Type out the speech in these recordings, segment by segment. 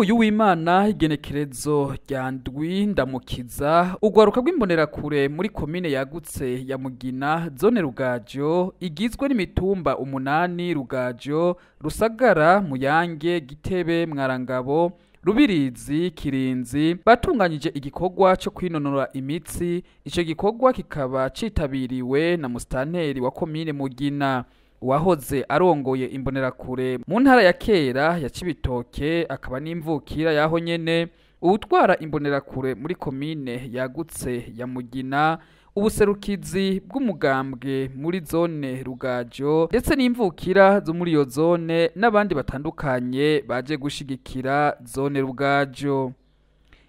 uyu w'Imana igenekerezo rya ndwi ndamukiza ugwaruka rw'imbonerakure muri komine yagutse ya Mugina zone Rugajo igizwe n'imitumba 8 Rugajo Rusagara Muyange Gitebe Mwarangabo Rubirizi Kirinzi batunganyije igikorwa cyo kwinonora imitsi. Ico gikorwa kikaba citabiriwe na mustanteri wa komine Mugina wahoze arongoye imbonerakure mu ntara ya kera ya Cibitoke akaba n'imvukira yaho nyene utwara imbonerakure muri komine yagutse ya Mugina ubuserukizi bw'umugambwe muri zone Rugajo ndetse n'imvukira zo muri iyo zone n'abandi batandukanye baje gushigikira zone Rugajo.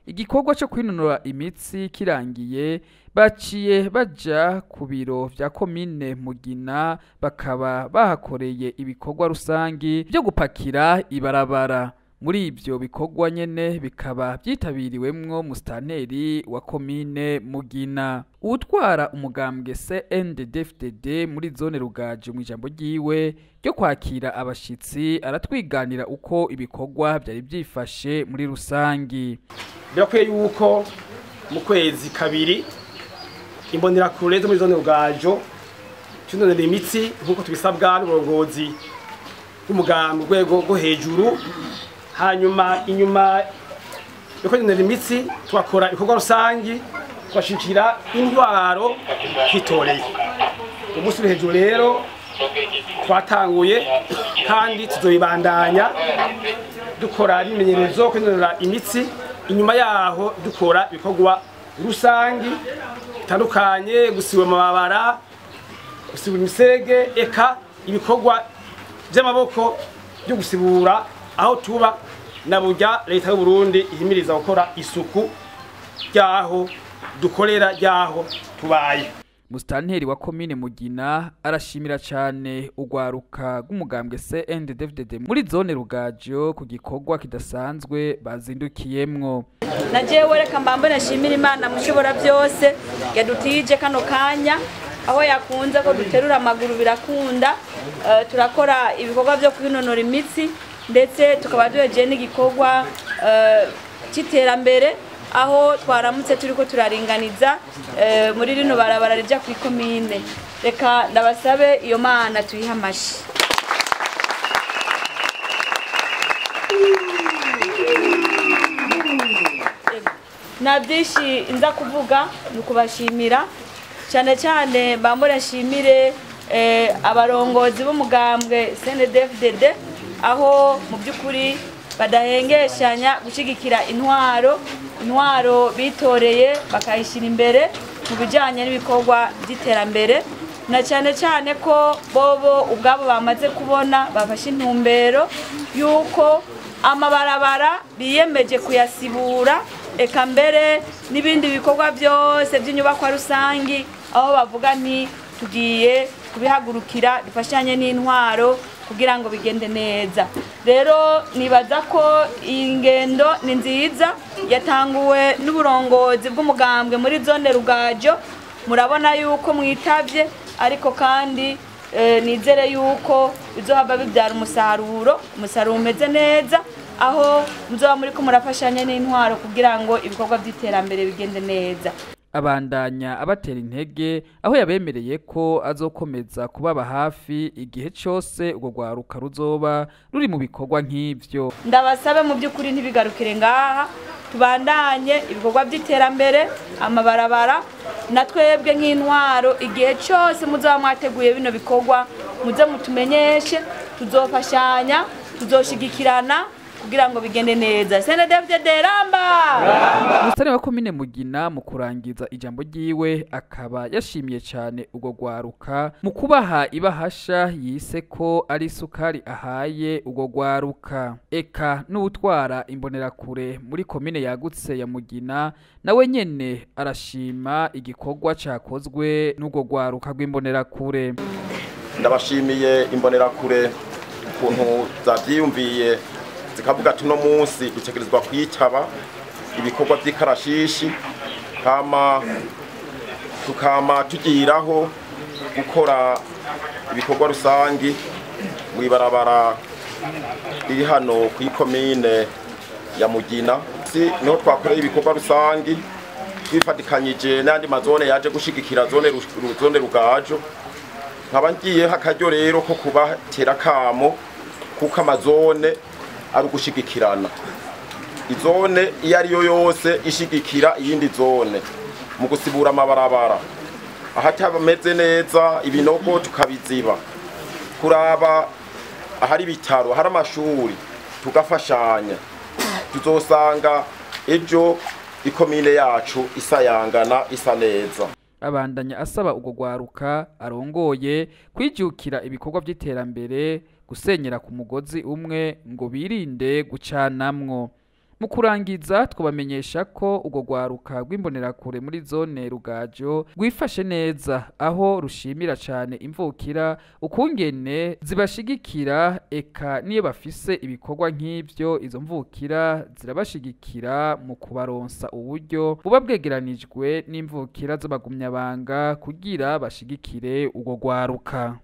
Igikorwa cyo kwinonora imitsi kirangiye baciye baja ku biro vya komine Mugina bakaba bahakoreye ibikorwa rusangi byo gupakira ibarabara. Muri ivyo bikorwa nyene bikaba vyitabiriwemwo mustanteri wa komine Mugina. Utwara umugambwe CNDD-FDD muri zone Rugajo mu ijambo ryiwe ryo kwakira abashitsi aratwiganira uko ibikorwa byari byifashe muri rusangi. Birakwiye yuko mu kwezi kabiri imbonerakure zo muri zone Rugajo tunonera imitsi nkuko tubisabwa n'uburongozi bw'umugambwe rwego rwo hejuru. Hanyuma inyuma yo kwinonera imitsi twakora ibikorwa rusangi twashikira indwaro hitoreye. Umunsi hejuru rero twatanguye kandi tuzoyibandanya dukora ibimenyerezo kwinonera imitsi. Inyuma yaho dukora ibikorwa rusangi bitandukanye, gusiba amabara, gusiba imisege, eka ibikorwa by'amaboko byo gusibura aho tuba na burya leta y'u Burundi ihimiriza gukora isuku ryaho dukorera ryaho tubaye. Mustanteri wa komine Mugina arashimira cyane ugwaruka rw'umugambwe CNDD-FDD muri zone Rugajo ku gikorwa kidasanzwe bazindukiyemwo. Najewe reka mbambe nashimira Imana mushobora byose yadutije kano kanya aho yakunze ko duterura amaguru birakunda. Turakora ibikorwa byo kwinonora imitsi ndetse tukaba duheje n'igikorwa cy'iterambere aho twaramutse turiko turaringaniza muri rino barabara rija ku komine. Reka ndabasabe iyo Mana tuyiha amashi. Nabyishi inza kuvuga nukubashimira cyane cyane mbambora nshimire abarongozi b'umugambwe CNDD-FDD aho mu byukuri badahengeshanya gushigikira intwaro bitoreye bakayishira imbere mu bijanye n'ibikorwa by'iterambere, na cyane cyane ko bobo ubwabo bamaze kubona bafashe intumbero yuko amabarabara biyemeje kuyasibura eka mbere n'ibindi bikorwa byose by'inyubako rusangi aho bavuga nti tugiye kubihagurukira bifashanye n'intwaro kugira ngo bigende neza. Rero nibaza ko ingendo ni nziza yatanguwe n'uburongozi bw'umugambwe muri zone Rugajo. Murabona yuko mwitavye ariko kandi nizere yuko bizohava bibyara umusaruro umeze neza aho muzoba muri ko murafashanya n'intwaro kugira ngo ibikorwa by'iterambere bigende neza. Abandanya abatera intege aho yabemereye ko azokomeza kubaba hafi igihe cyose ubwo gwaruka ruzoba ruri mu bikorwa nk'ivyo. Ndabasabe mu by'ukuri ntibigarukire ngaha, tubandanye ibikorwa by'iterambere amabarabara na twebwe nk'intwaro igihe cyose muzoba mwateguye bino bikorwa muze mutumenyeshe, tuzofashanya tuzoshigikirana kugira ngo bigende neza. CNDD-FDD ramba. Mustanteri wa komine Mugina mu kurangiza ijambo ryiwe akaba yashimiye cyane ubwo gwaruka mu kubaha ibahasha yise ko ari sukari ahaye ubwo gwaruka. Eka n'utwara imbonerakure muri komine yagutse ya Mugina nawe nyene arashima igikorwa cyakozwe n'ubwo gwaruka rw'imbonerakure. Ndabashimiye imbonerakure ukuntu zavyiyumviye zikavuga tuno munsi dutegerezwa kwitaba ibikorwa by'ikarashishi tukama tugiraho gukora ibikorwa rusangi mu ibarabara riri hano ku ikomine ya Mugina niho twakoreye ibikorwa rusangi twifatikanyije n'andi mazone yaje gushigikira zone Rugajo. Nkaba ngiyeho akaryo rero ko kubatera kamo kuko amazone ari ugushigikirana. Izone iyo ariyo yose ishigikira iyindi zone mu gusibura amabarabara ahatameze neza, ibinogo tukabiziba, kuraba ahari ibitaro, ahari amashuri tugafashanya, tuzosanga ejo ikomine yacu isayangana isa neza. Abandanya asaba ugo gwaruka arongoye kwijukira ibikorwa by'iterambere, gusenyera ku mugozi umwe ngo birinde gucanamwo. Mu kurangiza twabamenyesha ko ugo gwaruka rw'imbonerakure muri zone Rugajo rwifashe neza, aho rushimira cane imvukira ukungene zibashigikira, eka niyo bafise ibikorwa nk'ivyo izo mvukira zirabashigikira mu kubaronsa uburyo buba bwegeranijwe n'imvukira z'abagumyabanga kugira bashigikire ugo gwaruka.